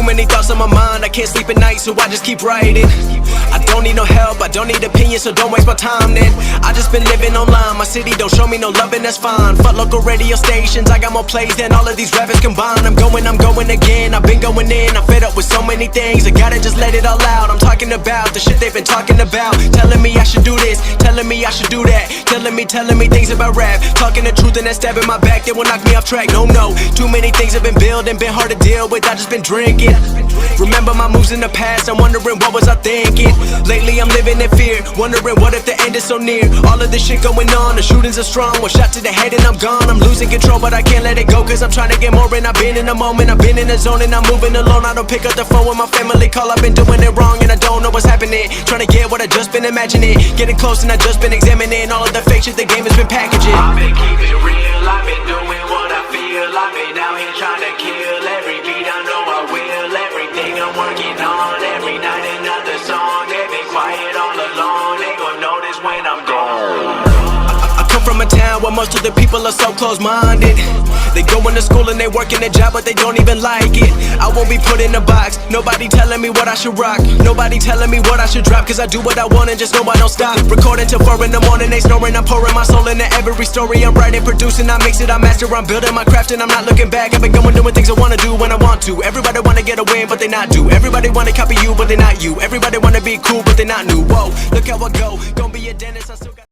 many thoughts on my mind, I can't sleep at night, so I just keep writing. I don't need no help, I don't need opinions, so don't waste my time then. I just been living online, my city don't show me no loving, that's fine. Fuck local radio stations, I got more plays than all of these rappers combined. I'm going again, I've been going in, I'm fed up with so many things, I gotta just let it all out. I'm talking about the shit they've been talking about, telling me I should do this, telling me I should do that, telling me things about rap, talking the truth and that stab in my back that will knock me off track. No, too many things have been building, been hard to deal with, I just been drinking. Remember my moves in the past, I'm wondering what was I thinking. Lately I'm living in fear, wondering what if the end is so near. All of this shit going on, the shootings are strong, one shot to the head and I'm gone. I'm losing control but I can't let it go, cause I'm trying to get more. And I've been in the moment, I've been in the zone, and I'm moving alone. I don't pick up the phone when my family call, I've been doing it wrong and I don't know what's happening. Trying to get what I just been imagining, getting close and I just been examining all of the fake shit the game has been packaging. I've been keeping it real, I've been doing what I feel. I've been out here trying to kill every beat, I know I will. Everything I'm working on, every night another song. They've been quiet all along, they gon' notice when I'm gone. I come from a town where most of the people are so close-minded. They go into school and they work in a job but they don't even like it. I won't be put in a box, nobody telling me what I should rock, nobody telling me what I should drop, cause I do what I want and just know I don't stop. Recording till 4 in the morning, they snoring, I'm pouring my soul into every story. I'm writing, producing, I mix it, I master, I'm building my craft and I'm not looking back. I've been going doing things I wanna do when I want to. Everybody wanna get a win but they not do. Everybody wanna copy you but they not you. Everybody wanna be cool but they not new. Whoa, look how I go, gonna be a dentist, I still got